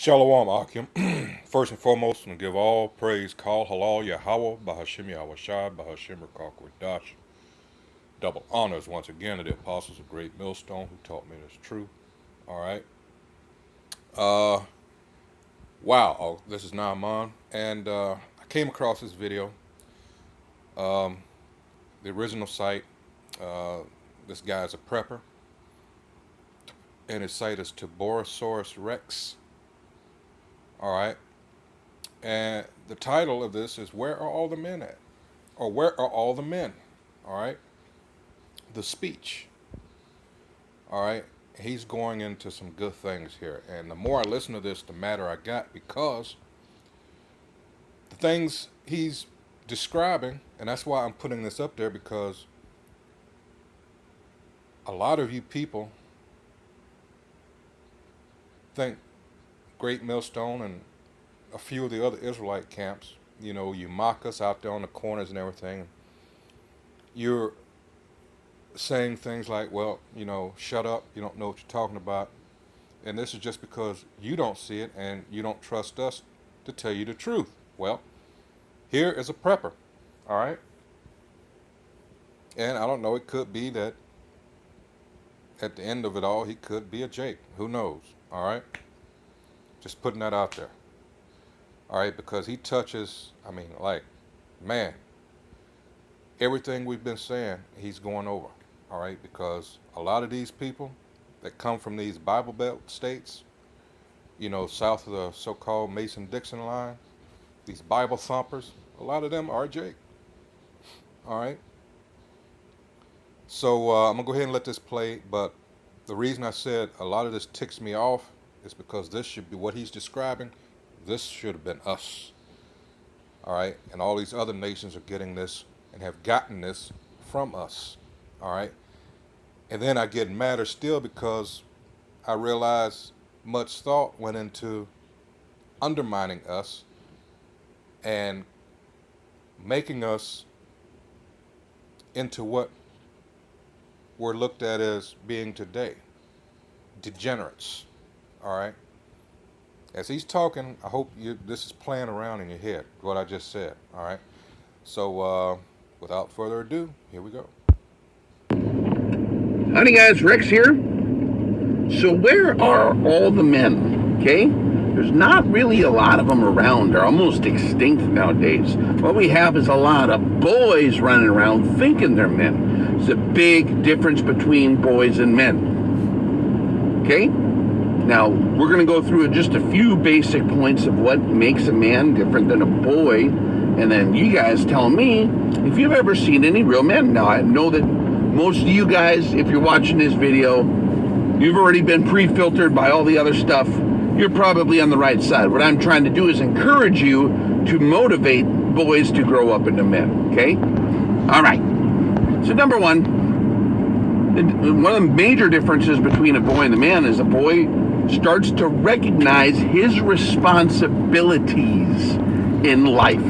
Shalom Akim. First and foremost, and give all praise, call halal Yahweh, Bahashim Yahweh Shai, Bahashim Dash. Double honors once again to the apostles of Great Millstone who taught me this truth. All right. Wow. Oh, this is Naaman, and I came across this video. The original site. This guy's a prepper, and his site is Tiborosaurus Rex. All right. And the title of this is Where Are All the Men At? Or Where Are All the Men? All right. The speech. All right. He's going into some good things here. And the more I listen to this, the madder I got, because the things he's describing, and that's why I'm putting this up there, because a lot of you people think Great Millstone and a few of the other Israelite camps, you mock us out there on the corners and everything. You're saying things like, well, shut up, you don't know what you're talking about. And this is just because you don't see it and you don't trust us to tell you the truth. Well, here is a prepper, all right? And I don't know, it could be that at the end of it all, he could be a Jake. Who knows, all right? Just putting that out there. All right, because he touches, man, everything we've been saying, he's going over. All right, because a lot of these people that come from these Bible Belt states, south of the so-called Mason-Dixon line, these Bible thumpers, a lot of them are Jake. All right. So I'm going to go ahead and let this play, but the reason I said a lot of this ticks me off is because this should be what he's describing. This should have been us. All right. And all these other nations are getting this and have gotten this from us. All right. And then I get madder still because I realize much thought went into undermining us and making us into what we're looked at as being today. Degenerates. All right. As he's talking, I hope this is playing around in your head, what I just said, all right? So, without further ado, here we go. Howdy guys, Rex here. So where are all the men, okay? There's not really a lot of them around. They're almost extinct nowadays. What we have is a lot of boys running around thinking they're men. There's a big difference between boys and men, okay? Now, we're going to go through just a few basic points of what makes a man different than a boy, and then you guys tell me if you've ever seen any real men. Now, I know that most of you guys, if you're watching this video, you've already been pre-filtered by all the other stuff. You're probably on the right side. What I'm trying to do is encourage you to motivate boys to grow up into men, okay? All right. So number one of the major differences between a boy and a man is a boy starts to recognize his responsibilities in life.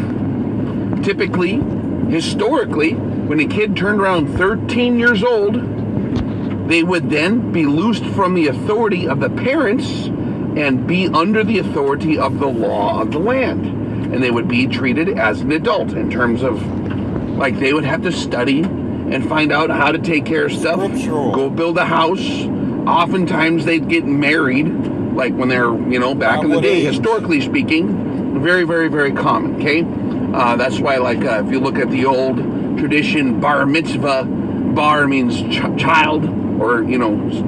Typically, historically, when a kid turned around 13 years old, they would then be loosed from the authority of the parents and be under the authority of the law of the land. And they would be treated as an adult in terms of, like, they would have to study and find out how to take care of stuff, go build a house. Oftentimes they'd get married, like when they're, back in the day, historically speaking, very, very, very common, okay? That's why, if you look at the old tradition, bar mitzvah, bar means child or,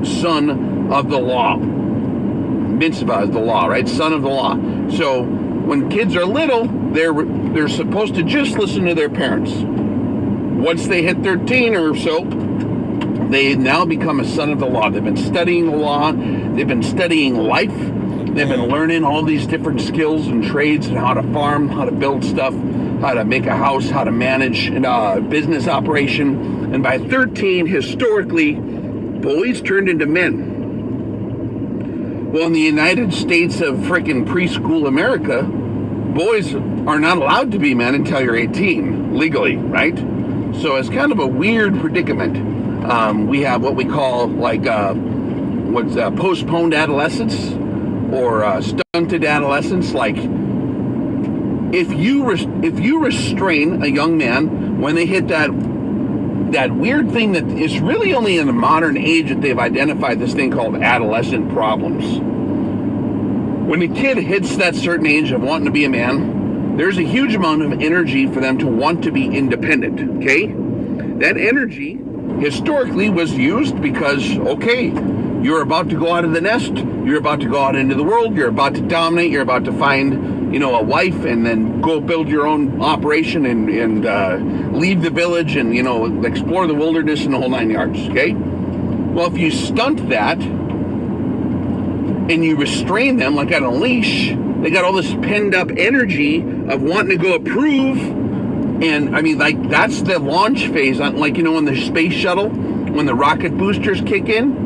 son of the law. Mitzvah is the law, right? Son of the law. So when kids are little, they're supposed to just listen to their parents. Once they hit 13 or so, they now become a son of the law. They've been studying the law. They've been studying life. They've been learning all these different skills and trades and how to farm, how to build stuff, how to make a house, how to manage a business operation. And by 13, historically, boys turned into men. Well, in the United States of frickin' preschool America, boys are not allowed to be men until you're 18, legally, right? So it's kind of a weird predicament. We have what we call postponed adolescence, or stunted adolescence. Like, if you restrain a young man when they hit that weird thing that is really only in the modern age that they've identified this thing called adolescent problems. When a kid hits that certain age of wanting to be a man, there's a huge amount of energy for them to want to be independent, okay? That energy historically was used because, okay, you're about to go out of the nest, you're about to go out into the world, you're about to dominate, you're about to find, a wife, and then go build your own operation and leave the village and, explore the wilderness and the whole 9 yards, okay? Well, if you stunt that and you restrain them like on a leash, they got all this penned up energy of wanting to go prove. And I mean, like, that's the launch phase. Like, in the space shuttle, when the rocket boosters kick in,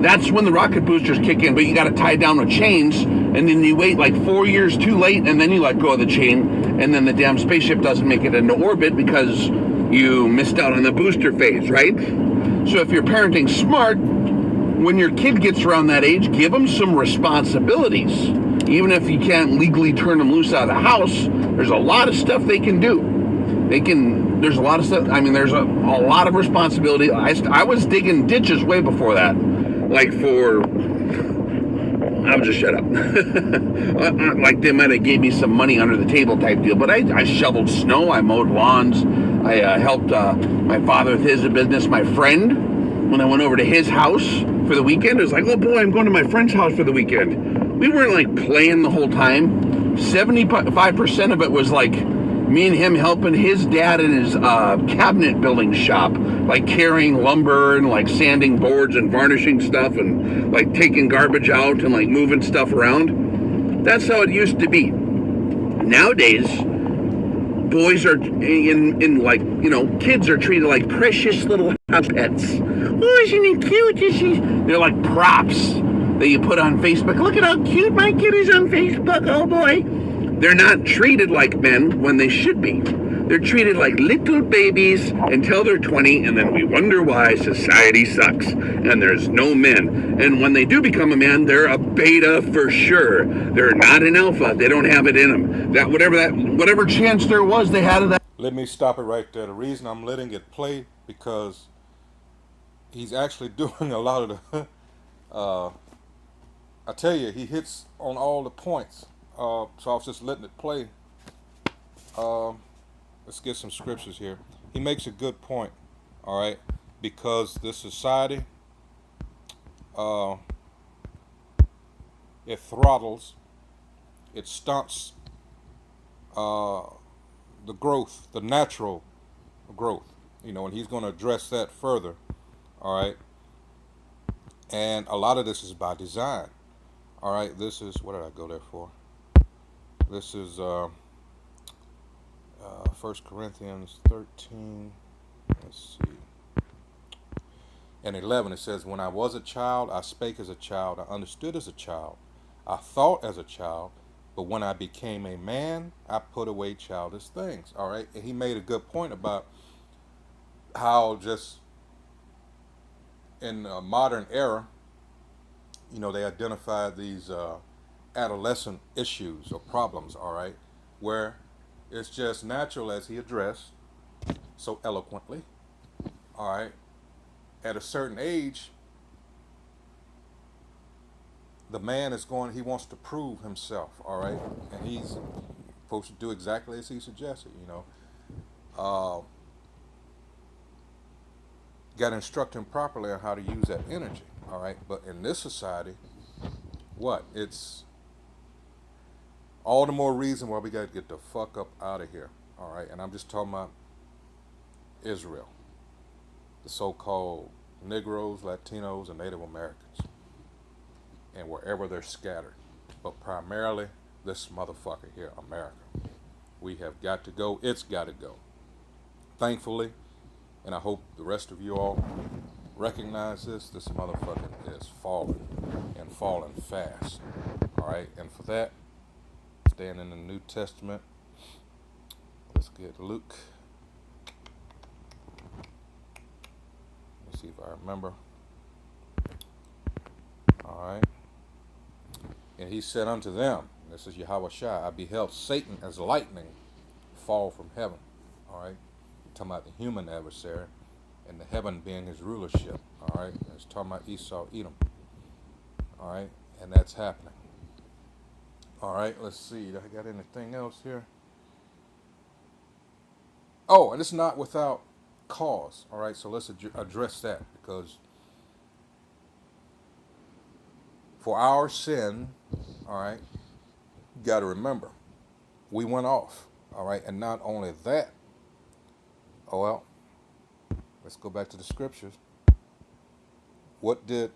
that's when the rocket boosters kick in, but you got to tie down with chains, and then you wait like 4 years too late, and then you let go of the chain, and then the damn spaceship doesn't make it into orbit because you missed out on the booster phase, right? So if you're parenting smart, when your kid gets around that age, give them some responsibilities. Even if you can't legally turn them loose out of the house, there's a lot of stuff they can do. There's a lot of stuff. I mean, there's a lot of responsibility. I was digging ditches way before that. I'll just shut up. Like, they might have gave me some money under the table type deal, but I shoveled snow, I mowed lawns, I helped my father with his business. My friend, when I went over to his house for the weekend, it was like, oh boy, I'm going to my friend's house for the weekend. We weren't like playing the whole time. 75% of it was like me and him helping his dad in his cabinet building shop, like carrying lumber and like sanding boards and varnishing stuff and like taking garbage out and like moving stuff around. That's how it used to be. Nowadays, boys are kids are treated like precious little house pets. Oh, isn't he cute? They're like props that you put on Facebook. Look at how cute my kid is on Facebook. Oh boy. They're not treated like men when they should be. They're treated like little babies until they're 20, and then we wonder why society sucks and there's no men. And when they do become a man, they're a beta for sure. They're not an alpha. They don't have it in them. Whatever chance there was, they had of that. Let me stop it right there. The reason I'm letting it play, because he's actually doing a lot of the I tell you, he hits on all the points. So I was just letting it play. Let's get some scriptures here. He makes a good point, all right, because this society, it throttles, it stunts the growth, the natural growth, and he's going to address that further, all right. And a lot of this is by design, all right. This is, what did I go there for? This is 1 Corinthians 13, let's see, and 11. It says, when I was a child, I spake as a child, I understood as a child, I thought as a child, but when I became a man, I put away childish things. All right. And he made a good point about how just in the modern era, they identified these adolescent issues or problems, all right, where it's just natural, as he addressed so eloquently, all right, at a certain age, the man he wants to prove himself, all right, and he's supposed to do exactly as he suggested, got to instruct him properly on how to use that energy, all right. But in this society, it's all the more reason why we got to get the fuck up out of here, all right. And I'm just talking about Israel, the so-called Negroes, Latinos, and Native Americans, and wherever they're scattered, but primarily this motherfucker here, America. We have got to go. It's got to go. Thankfully, and I hope the rest of you all recognize this motherfucker is falling, and falling fast, all right. And for that, staying in the New Testament, let's get Luke. Let's see if I remember. All right. And he said unto them, this is Yahweh Shai, I beheld Satan as lightning fall from heaven. All right. Talking about the human adversary and the heaven being his rulership. All right. It's talking about Esau, Edom. All right. And that's happening. All right. Let's see. I got anything else here? Oh, and it's not without cause. All right. So let's address that, because for our sin, all right, you got to remember, we went off. All right. And not only that, oh, well, let's go back to the scriptures. What did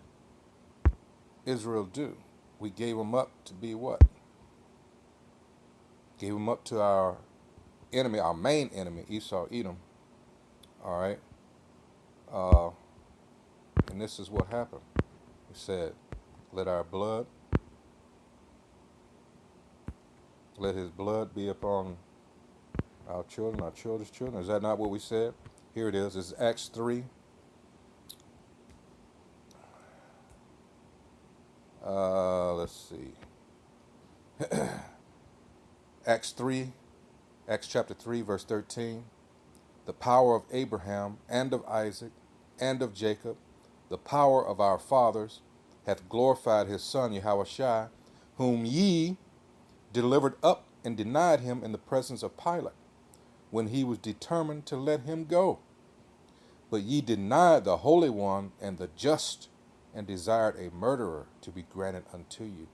Israel do? We gave them up to be what? Gave them up to our enemy, our main enemy, Esau, Edom. All right. And this is what happened. He said, let his blood be upon our children, our children's children. Is that not what we said? Here it is. It's Acts 3. Let's see. Acts chapter 3, verse 13. The power of Abraham and of Isaac and of Jacob, the power of our fathers, hath glorified his son Yahushua, whom ye delivered up and denied him in the presence of Pilate, when he was determined to let him go. But ye denied the Holy One and the just, and desired a murderer to be granted unto you,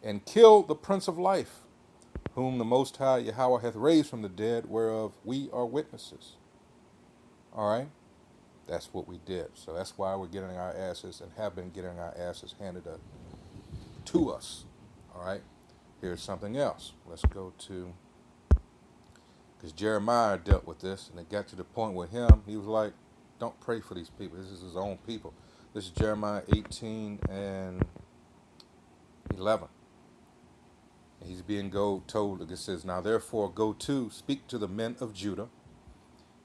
and killed the Prince of Life, whom the Most High Yahweh hath raised from the dead, whereof we are witnesses. All right? That's what we did. So that's why we're getting our asses and have been getting our asses handed up to us. All right? Here's something else. Let's go to, because Jeremiah dealt with this, and it got to the point with him, he was like, don't pray for these people. This is his own people. This is Jeremiah 18 and 11. And he's being told, it says, now therefore go to, speak to the men of Judah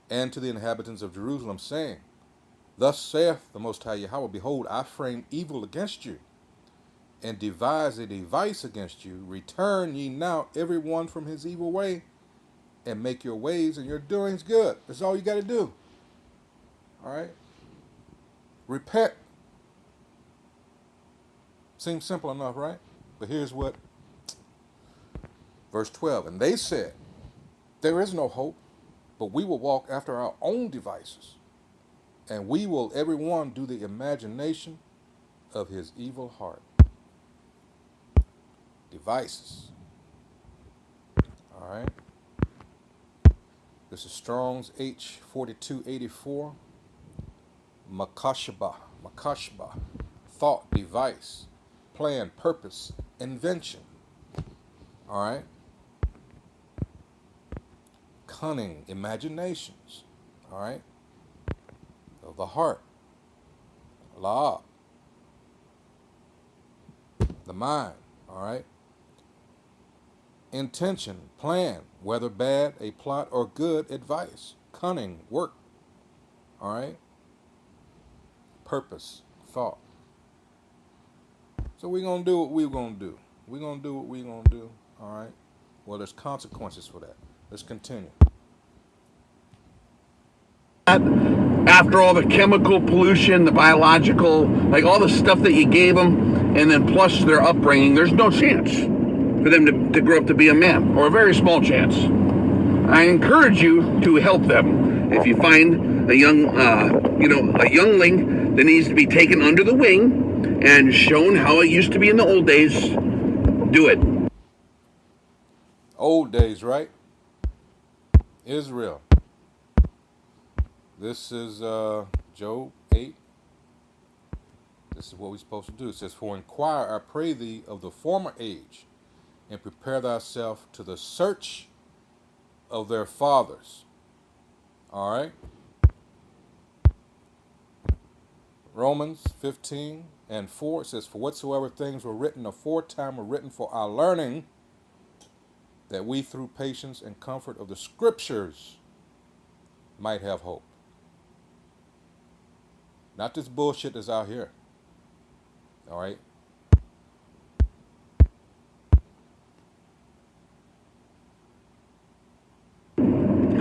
and to the inhabitants of Jerusalem, saying, thus saith the Most High Yahweh, behold, I frame evil against you, and devise a device against you. Return ye now every one from his evil way, and make your ways and your doings good. That's all you got to do. All right? Repent. Seems simple enough, right? But here's what, verse 12, and they said, there is no hope, but we will walk after our own devices, and we will every one do the imagination of his evil heart. Devices. All right. This is Strong's H4284. Makashba. Thought, device, plan, purpose, invention. All right. Cunning, imaginations. All right. Of the heart. La. The mind. All right. Intention, plan, whether bad, a plot, or good advice. Cunning, work. All right. Purpose, thought. So we're going to do what we're going to do. We're going to do what we're going to do. All right. Well, there's consequences for that. Let's continue. After all the chemical pollution, the biological, like all the stuff that you gave them, and then plus their upbringing, there's no chance for them to grow up to be a man, or a very small chance. I encourage you to help them. If you find a young, a youngling that needs to be taken under the wing and shown how it used to be in the old days, do it. Old days, right? Israel. This is Job 8. This is what we're supposed to do. It says, for inquire, I pray thee, of the former age, and prepare thyself to the search of their fathers. All right? Romans 15 and 4, it says, for whatsoever things were written aforetime were written for our learning, that we through patience and comfort of the scriptures might have hope. Not this bullshit that's out here. All right?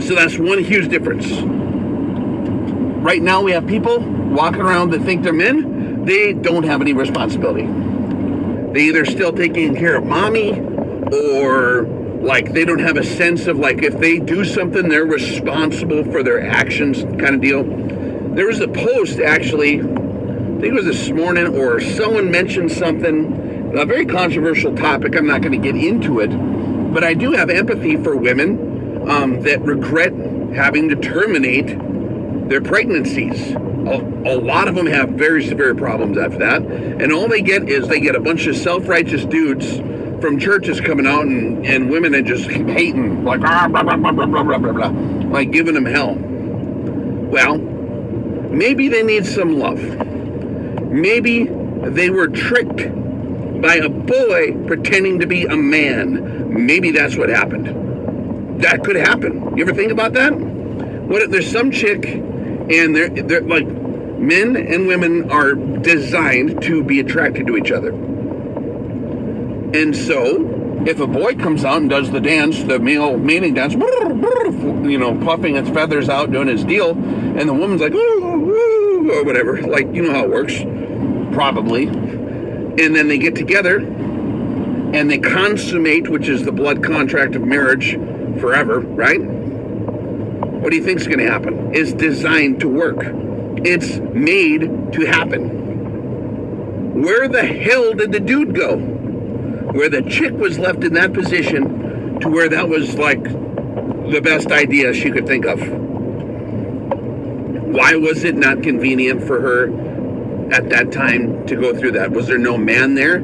So that's one huge difference. Right now we have people walking around that think they're men. They don't have any responsibility. They either still taking care of mommy, or like they don't have a sense of like if they do something, they're responsible for their actions kind of deal. There was a post actually, I think it was this morning, or someone mentioned something, a very controversial topic. I'm not going to get into it, but I do have empathy for women that regret having to terminate their pregnancies. A lot of them have very severe problems after that, and all they get is they get a bunch of self-righteous dudes from churches coming out and women are just hating, like blah, blah, blah, blah, blah, blah, blah, blah, like giving them hell. Well, maybe they need some love. Maybe they were tricked by a boy pretending to be a man. Maybe that's what happened. That could happen. You ever think about that? What if there's some chick and they're like, men and women are designed to be attracted to each other. And so, if a boy comes out and does the dance, the male mating dance, you know, puffing its feathers out, doing his deal, and the woman's like, ooh, ooh, or whatever, like, you know how it works, probably. And then they get together, and they consummate, which is the blood contract of marriage forever, right? What do you think's going to happen? It's designed to work. It's made to happen. Where the hell did the dude go? Where the chick was left in that position to where that was like the best idea she could think of. Why was it not convenient for her at that time to go through that? Was there no man there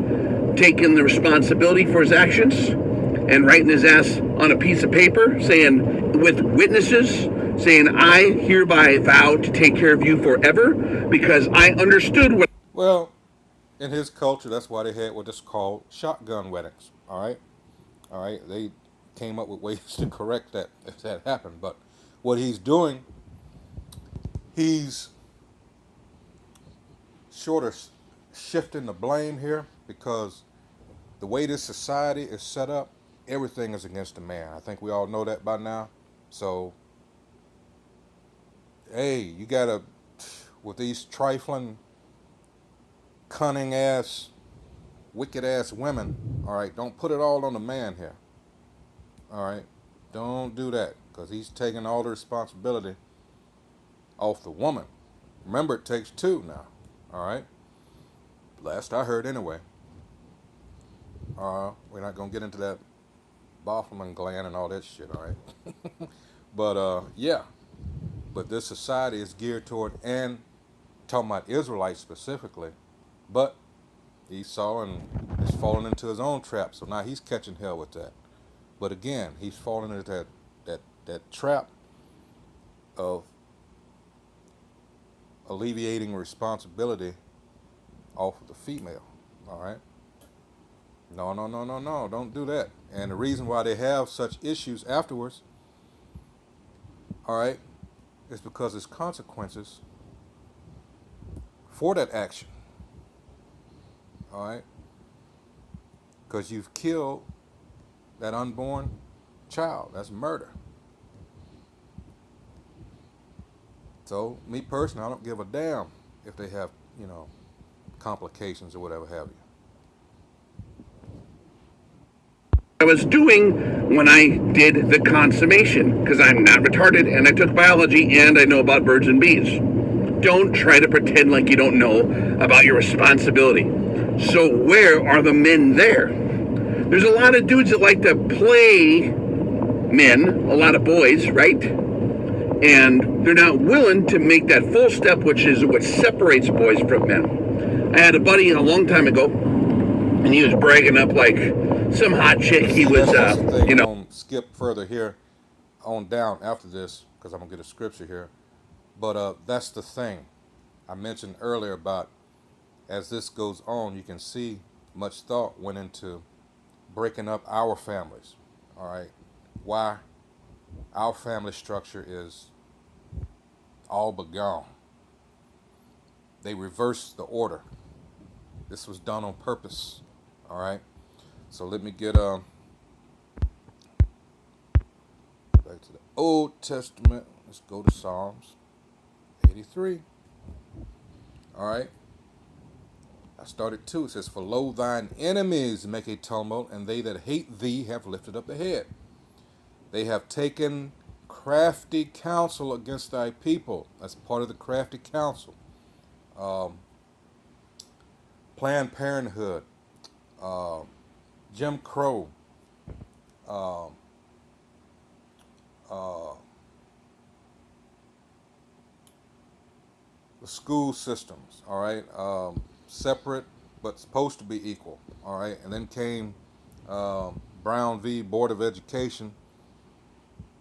taking the responsibility for his actions and writing his ass on a piece of paper saying, with witnesses, saying, I hereby vow to take care of you forever because I understood what... Well, in his culture, that's why they had what is called shotgun weddings. All right. They came up with ways to correct that if that happened. But what he's doing, he's sort of shifting the blame here because the way this society is set up, everything is against the man. I think we all know that by now. So, hey, you gotta, with these trifling, cunning ass, wicked ass women, all right, don't put it all on the man here. All right, don't do that because he's taking all the responsibility off the woman. Remember, it takes two now. All right, last I heard anyway. We're not gonna get into that Bofferman gland and all that shit. All right, but yeah, but this society is geared toward, and talking about Israelites specifically. But Esau and is falling into his own trap, so now he's catching hell with that. But again, he's falling into that trap of alleviating responsibility off of the female. All right. No, don't do that. And the reason why they have such issues afterwards, all right, is because there's consequences for that action. All right? Because you've killed that unborn child. That's murder. So, me personally, I don't give a damn if they have, you know, complications or whatever have you. I was doing when I did the consummation, because I'm not retarded and I took biology and I know about birds and bees. Don't try to pretend like you don't know about your responsibility. So where are the men there? There's a lot of dudes that like to play men, a lot of boys, right? And they're not willing to make that full step, which is what separates boys from men. I had a buddy a long time ago, and he was bragging up like some hot chick. He was, you know. Skip further here on down after this, because I'm going to get a scripture here. But that's the thing I mentioned earlier about as this goes on, you can see much thought went into breaking up our families. All right. Why our family structure is all but gone. They reversed the order. This was done on purpose. All right. So let me get back to that. Old Testament. Let's go to Psalms 83. All right. I started 2. It says, "For lo, thine enemies make a tumult, and they that hate thee have lifted up the head. They have taken crafty counsel against thy people." That's part of the crafty counsel. Planned Parenthood, Jim Crow, uh, uh, the school systems, all right, separate but supposed to be equal, all right, and then came Brown v. Board of Education,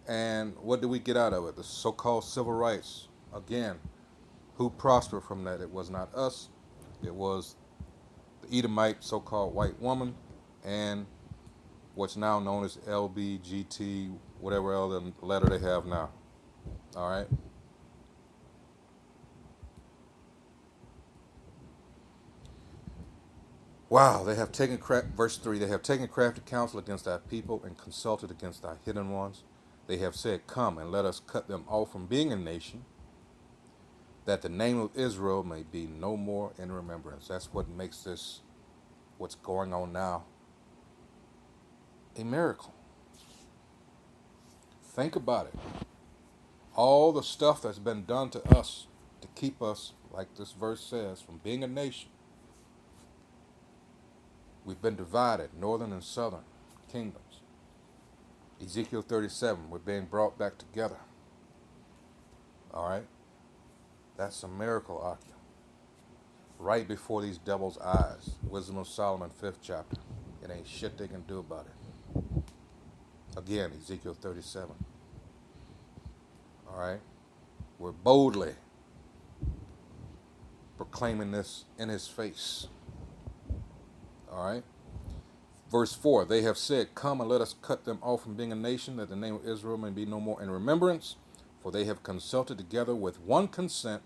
and what did we get out of it? The so-called civil rights. Again, who prospered from that? It was not us. It was the Edomite so-called white woman and what's now known as LBGT, whatever other letter they have now, all right? Wow, they have taken, verse 3, they have taken crafty counsel against thy people and consulted against thy hidden ones. They have said, come and let us cut them off from being a nation, that the name of Israel may be no more in remembrance. That's what makes this, what's going on now, a miracle. Think about it. All the stuff that's been done to us to keep us, like this verse says, from being a nation. We've been divided, northern and southern kingdoms. Ezekiel 37, we're being brought back together. All right? That's a miracle, Akia. Right before these devils' eyes. Wisdom of Solomon, 5th chapter. It ain't shit they can do about it. Again, Ezekiel 37. All right? We're boldly proclaiming this in his face. All right? Verse 4, they have said, come and let us cut them off from being a nation, that the name of Israel may be no more in remembrance. For they have consulted together with one consent.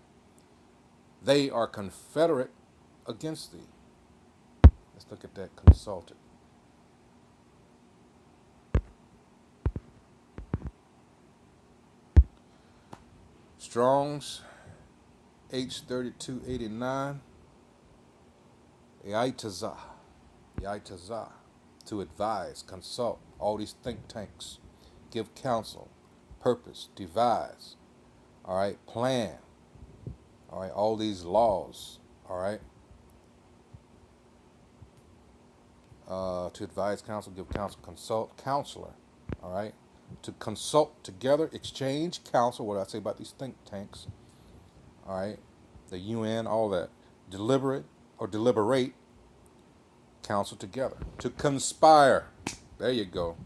They are confederate against thee. Let's look at that, consulted. Strong's H3289. Yaitazah, to advise, consult, all these think tanks, give counsel, purpose, devise, all right, plan, all right, all these laws, all right, to advise, counsel, give counsel, consult, counselor, all right, to consult together, exchange counsel, what do I say about these think tanks, all right, the UN, all that, deliberate or deliberate, counsel together, to conspire, there you go,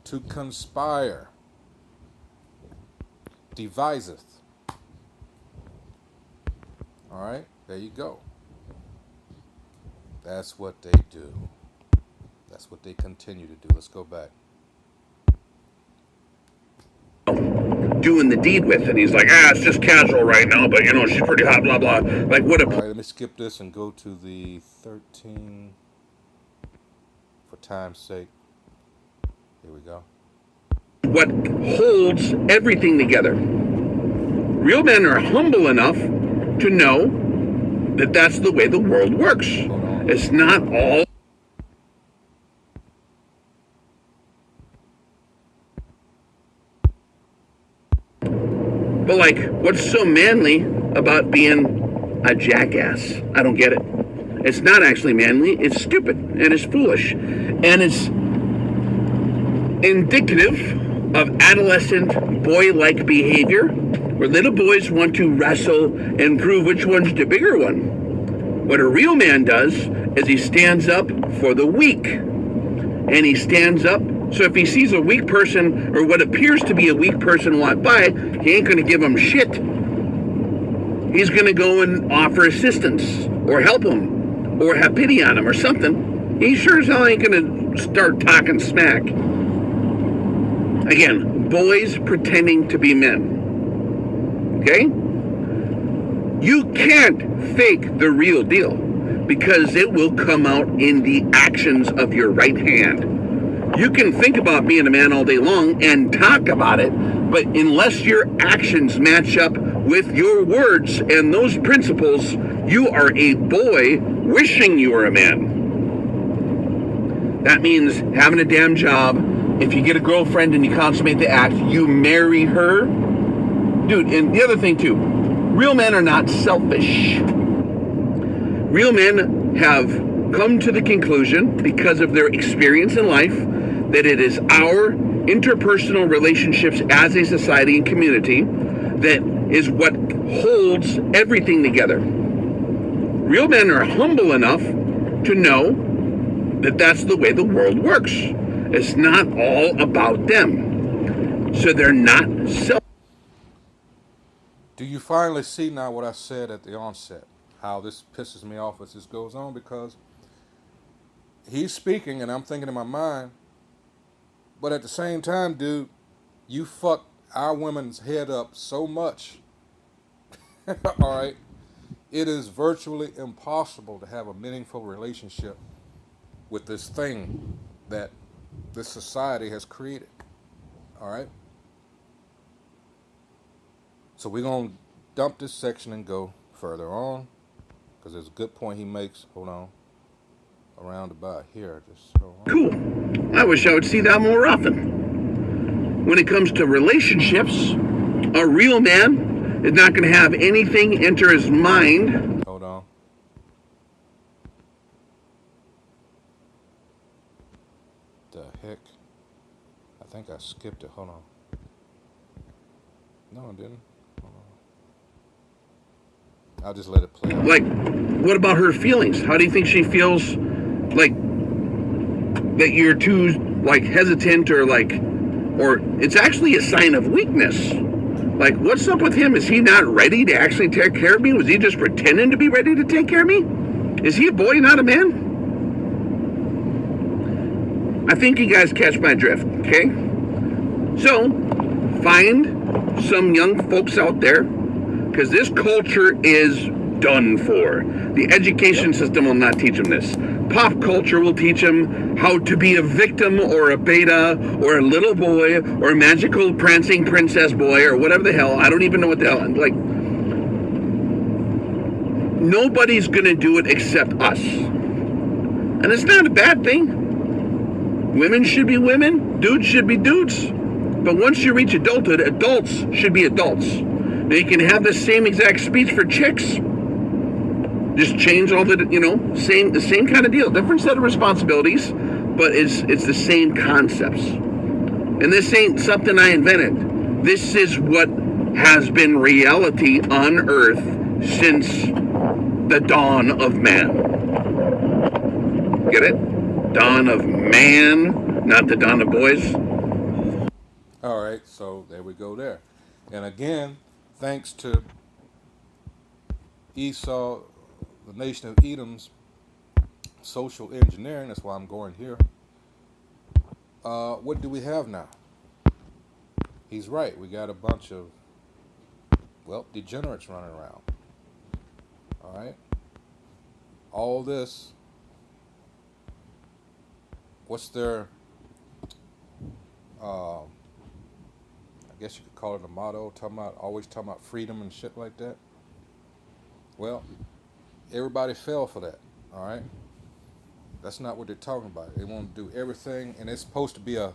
to conspire, deviseth, all right, there you go. That's what they do. That's what they continue to do. Let's go back. Doing the deed with it. He's like, it's just casual right now, but she's pretty hot, blah, blah. Like, what a... All right, let me skip this and go to the 13, for time's sake. Here we go. What holds everything together. Real men are humble enough to know that that's the way the world works. It's not all... But like, what's so manly about being a jackass? I don't get it. It's not actually manly, it's stupid, and it's foolish. And it's indicative of adolescent boy-like behavior, where little boys want to wrestle and prove which one's the bigger one. What a real man does is he stands up for the weak. And he stands up. So if he sees a weak person, or what appears to be a weak person, walk by, he ain't going to give him shit. He's going to go and offer assistance, or help him, or have pity on him, or something. He sure as hell ain't going to start talking smack. Again, boys pretending to be men. Okay? You can't fake the real deal, because it will come out in the actions of your right hand. You can think about being a man all day long and talk about it, but unless your actions match up with your words and those principles, you are a boy wishing you were a man. That means having a damn job. If you get a girlfriend and you consummate the act, you marry her. Dude, and the other thing too, real men are not selfish. Real men have come to the conclusion, because of their experience in life, that it is our interpersonal relationships as a society and community that is what holds everything together. Real men are humble enough to know that that's the way the world works. It's not all about them. So they're not selfish. Do you finally see now what I said at the onset? How this pisses me off as this goes on, because he's speaking and I'm thinking in my mind, but at the same time, dude, you fucked our women's head up so much. All right. It is virtually impossible to have a meaningful relationship with this thing that this society has created. All right. So we're going to dump this section and go further on, because there's a good point he makes. Hold on. Around about here. Just hold on. Cool. I wish I would see that more often. When it comes to relationships, a real man is not going to have anything enter his mind. Hold on. The heck? I think I skipped it. Hold on. No, I didn't. Hold on. I'll just let it play out. Like, what about her feelings? How do you think she feels, like, that you're too, like, hesitant, or it's actually a sign of weakness? Like, what's up with him? Is he not ready to actually take care of me? Was he just pretending to be ready to take care of me? Is he a boy, not a man? I think you guys catch my drift, okay? So, find some young folks out there, because this culture is done for. The education system will not teach them this. Pop culture will teach them how to be a victim, or a beta, or a little boy, or a magical prancing princess boy, or whatever the hell. I don't even know what the hell. Like, nobody's gonna do it except us. And it's not a bad thing. Women should be women, dudes should be dudes. But once you reach adulthood, adults should be adults. Now you can have the same exact speech for chicks. Just change all the, the same kind of deal. Different set of responsibilities, but it's the same concepts. And this ain't something I invented. This is what has been reality on Earth since the dawn of man. Get it? Dawn of man, not the dawn of boys. All right, so there we go there. And again, thanks to Esau, the nation of Edom's social engineering, that's why I'm going here. What do we have now? He's right. We got a bunch of, degenerates running around. All right? All this, what's their, I guess you could call it a motto, always talking about freedom and shit like that. Well, everybody fell for that, all right? That's not what they're talking about. They want to do everything, and it's supposed to be a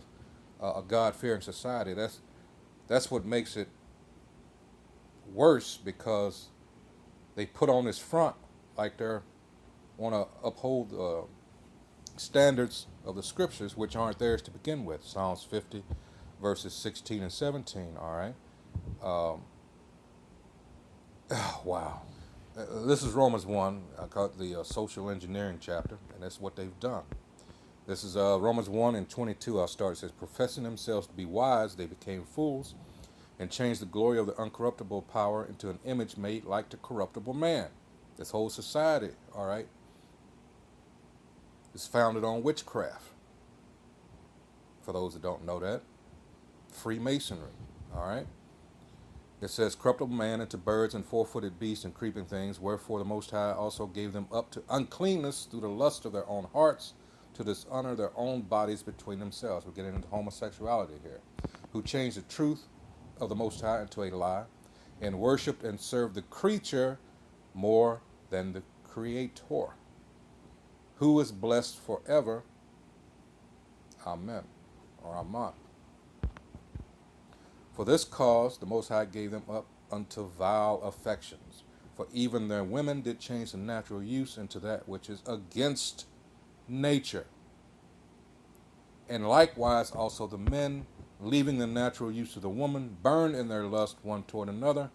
God-fearing society. That's what makes it worse, because they put on this front like they're want to uphold the standards of the scriptures, which aren't theirs to begin with. Psalms 50, verses 16 and 17, all right? Wow. This is Romans 1. I call it the social engineering chapter, and that's what they've done. This is Romans 1 and 22. I'll start. It says, professing themselves to be wise, they became fools, and changed the glory of the uncorruptible power into an image made like the corruptible man. This whole society, all right, is founded on witchcraft. For those that don't know that, Freemasonry, all right? It says, corruptible man into birds and four-footed beasts and creeping things, wherefore the Most High also gave them up to uncleanness through the lust of their own hearts, to dishonor their own bodies between themselves. We're getting into homosexuality here. Who changed the truth of the Most High into a lie, and worshiped and served the creature more than the Creator, who is blessed forever. Amen, or Amen. For this cause the Most High gave them up unto vile affections. For even their women did change the natural use into that which is against nature. And likewise also the men, leaving the natural use of the woman, burned in their lust one toward another,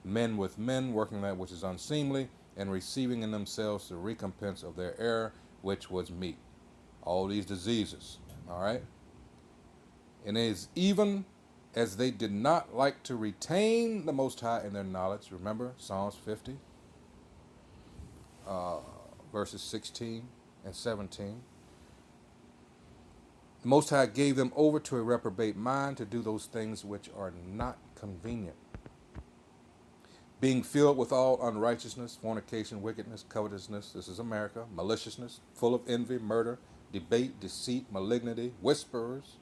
men with men, working that which is unseemly, and receiving in themselves the recompense of their error, which was meat. All these diseases, all right? And it is even as they did not like to retain the Most High in their knowledge. Remember Psalms 50, verses 16 and 17. The Most High gave them over to a reprobate mind to do those things which are not convenient, being filled with all unrighteousness, fornication, wickedness, covetousness, this is America, maliciousness, full of envy, murder, debate, deceit, malignity, whisperers,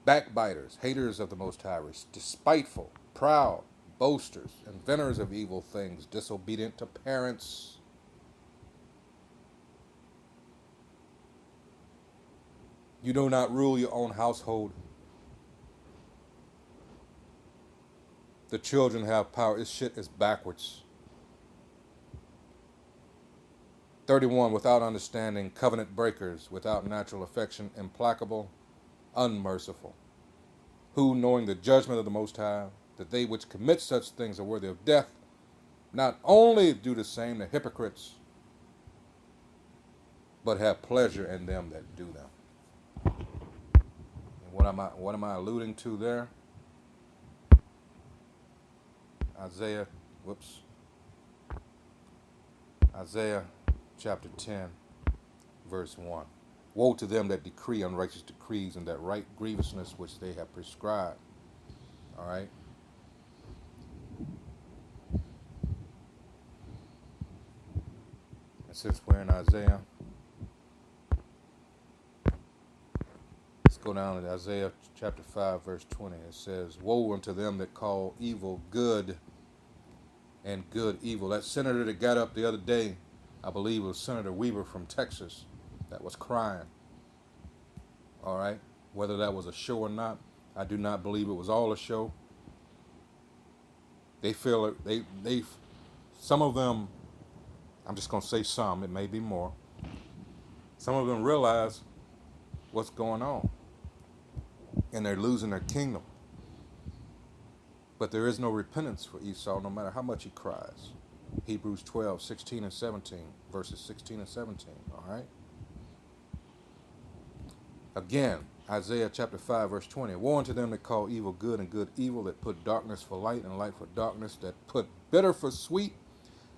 backbiters, haters of the Most High, despiteful, proud, boasters, inventors of evil things, disobedient to parents. You do not rule your own household. The children have power. This shit is backwards. 31, without understanding, covenant breakers, without natural affection, implacable, unmerciful, who, knowing the judgment of the Most High, that they which commit such things are worthy of death, not only do the same, the hypocrites, but have pleasure in them that do them. And what am I alluding to there? Isaiah chapter 10, verse 1. Woe to them that decree unrighteous decrees and that write grievousness which they have prescribed. All right. And since we're in Isaiah, let's go down to Isaiah chapter 5, verse 20. It says, woe unto them that call evil good and good evil. That senator that got up the other day, I believe it was Senator Weaver from Texas, that was crying. All right. Whether that was a show or not, I do not believe it was all a show. They feel it. Some of them, I'm just going to say some, it may be more. Some of them realize what's going on, and they're losing their kingdom. But there is no repentance for Esau, no matter how much he cries. Hebrews 12, 16 and 17, verses 16 and 17, all right? Again, Isaiah chapter 5, verse 20. Woe unto them that call evil good and good evil, that put darkness for light and light for darkness, that put bitter for sweet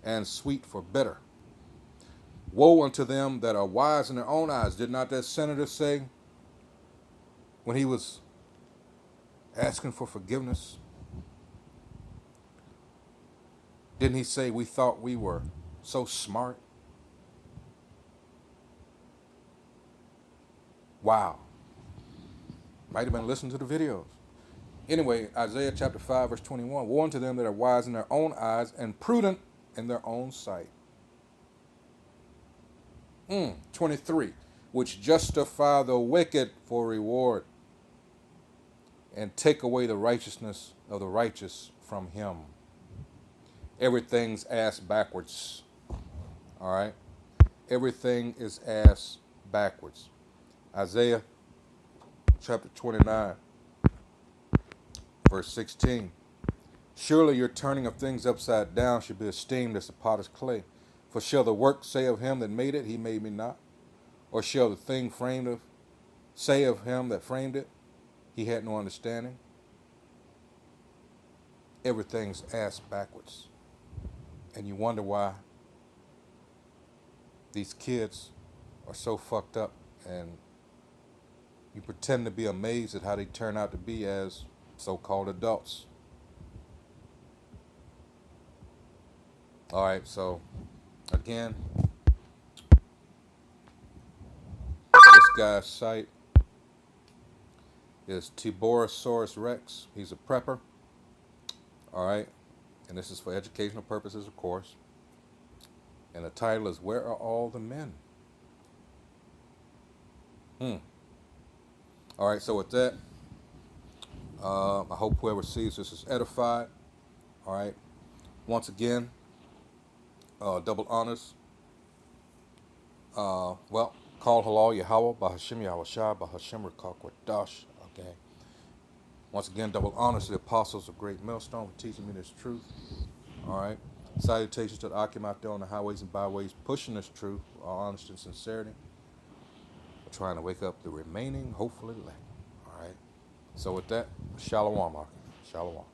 and sweet for bitter. Woe unto them that are wise in their own eyes. Did not that senator say, when he was asking for forgiveness, didn't he say, we thought we were so smart? Wow. Might have been listening to the videos. Anyway, Isaiah chapter 5, verse 21. Woe unto them that are wise in their own eyes and prudent in their own sight. 23. Which justify the wicked for reward and take away the righteousness of the righteous from him. Everything's ass backwards. All right? Everything is ass backwards. Isaiah chapter 29, verse 16. Surely your turning of things upside down should be esteemed as the potter's clay. For shall the work say of him that made it, he made me not? Or shall the thing framed of say of him that framed it, he had no understanding? Everything's ass backwards. And you wonder why these kids are so fucked up, and you pretend to be amazed at how they turn out to be as so-called adults. All right, so again, guy's site is Tiborosaurus Rex. He's a prepper. All right. And this is for educational purposes, of course. And the title is Where Are All the Men? All right. So with that, I hope whoever sees this is edified. All right. Once again, double honors. Well, call halal Yahweh, Bahashim Yahushua, Bahashim Rakakwadash. Okay. Once again, double honors to the apostles of Great Millstone for teaching me this truth. All right. Salutations to the Akim out there on the highways and byways pushing this truth with all honesty and sincerity. We're trying to wake up the remaining, hopefully, elect. All right. So with that, Shalom, Akim. Shalom.